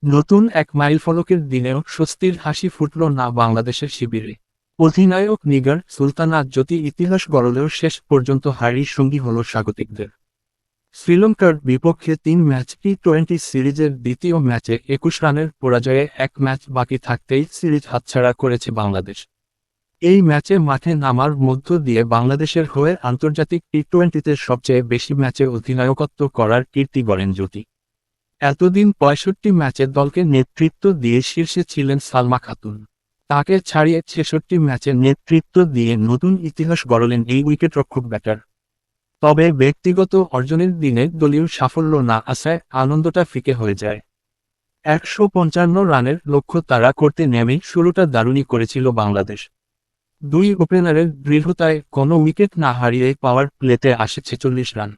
নতুন এক মাইলফলকের দিনেও স্বস্তির হাসি ফুটল না বাংলাদেশের শিবিরে। অধিনায়ক নিগার সুলতানা জ্যোতি ইতিহাস গড়লেও শেষ পর্যন্ত হারই সঙ্গী হল স্বাগতিকদের। শ্রীলঙ্কার বিপক্ষে 3 ম্যাচ টি-20 সিরিজের দ্বিতীয় ম্যাচে 21 রানের পরাজয়ে এক ম্যাচ বাকি থাকতেই সিরিজ হাতছাড়া করেছে বাংলাদেশ। এই ম্যাচে মাঠে নামার মধ্য দিয়ে বাংলাদেশের হয়ে আন্তর্জাতিক টি-20তে সবচেয়ে বেশি ম্যাচে অধিনায়কত্ব করার কীর্তি গড়েন জ্যোতি। এতদিন 65 ম্যাচে দলকে নেতৃত্ব দিয়ে শীর্ষে ছিলেন সালমা খাতুন। তাকে ছাড়িয়ে 66 ম্যাচে নেতৃত্ব দিয়ে নতুন ইতিহাস গড়লেন এই উইকেটরক্ষক ব্যাটার। তবে ব্যক্তিগত অর্জনের দিনে দলীয় সাফল্য না আসায় আনন্দটা ফিকে হয়ে যায়। 155 রানের লক্ষ্য তাড়া করতে নেমে শুরুটা দারুণই করেছিল বাংলাদেশ। দুই ওপেনারের দৃঢ়তায় কোনো উইকেট না হারিয়ে পাওয়ার প্লেতে আসে 46 রান।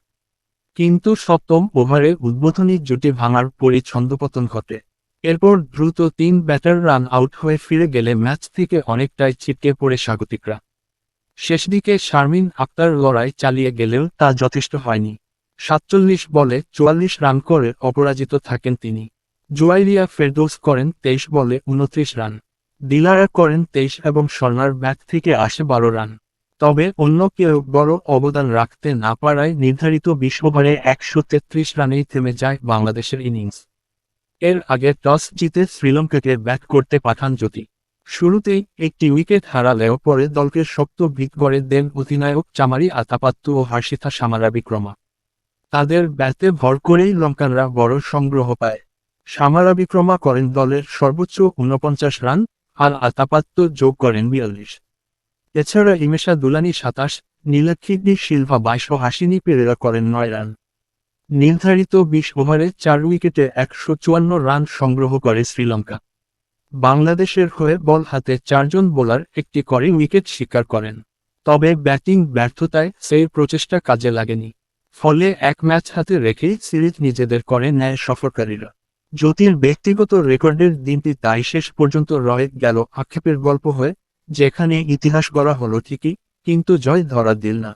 কিন্তু সপ্তম ওভারে উদ্বোধনী জুটি ভাঙার পরই ছন্দপতন ঘটে। এরপর দ্রুত 3 ব্যাটার রান আউট হয়ে ফিরে গেলে ম্যাচ থেকে অনেকটাই ছিটকে পড়ে স্বাগতিকরা। শেষদিকে শারমিন আক্তার লড়াই চালিয়ে গেলেও তা যথেষ্ট হয়নি। 47 বলে 44 রান করে অপরাজিত থাকেন তিনি। জুয়াইরিয়া ফেরদৌস করেন 23 বলে 29 রান। দিলারা করেন 23 এবং স্বর্ণার ব্যাট থেকে আসে 12 রান। তবে অন্য কেউ বড় অবদান রাখতে না পারায় নির্ধারিত 20 ওভারে 133 রানেই থেমে যায় বাংলাদেশের ইনিংস। এর আগে টস জিতে শ্রীলঙ্কাকে ব্যাট করতে পাঠান জ্যোতি। শুরুতেই একটি উইকেট হারালেও পরে দলকে শক্ত ভিত গড়ে দেন অধিনায়ক চামারি আতাপাত্তু ও হর্ষিতা সামারাবিক্রমা। তাদের ব্যাটে ভর করেই লঙ্কানরা বড় সংগ্রহ পায়। সামারাবিক্রমা করেন দলের সর্বোচ্চ 49 রান, আর আতাপাত্তু যোগ করেন 42। এছাড়া ইমেশা দুলানি 27, নীলাক্ষী সিলভা 22 ও হাসিনী পেরেরা করেন 9 রান। নির্ধারিত 20 ওভারে 4 উইকেটে 154 রান সংগ্রহ করে শ্রীলঙ্কা। বাংলাদেশের হয়ে বল হাতে 4 জন বোলার একটি করে উইকেট শিকার করেন। তবে ব্যাটিং ব্যর্থতায় সেই প্রচেষ্টা কাজে লাগেনি। ফলে এক ম্যাচ হাতে রেখেই সিরিজ নিজেদের করে নেয় সফরকারীরা। জ্যোতির ব্যক্তিগত রেকর্ডের দিনটি তাই শেষ পর্যন্ত রয়ে গেল আক্ষেপের গল্প হয়ে, যেখানে ইতিহাস গড়া হলো ঠিকই, কিন্তু জয় ধরা দিল না।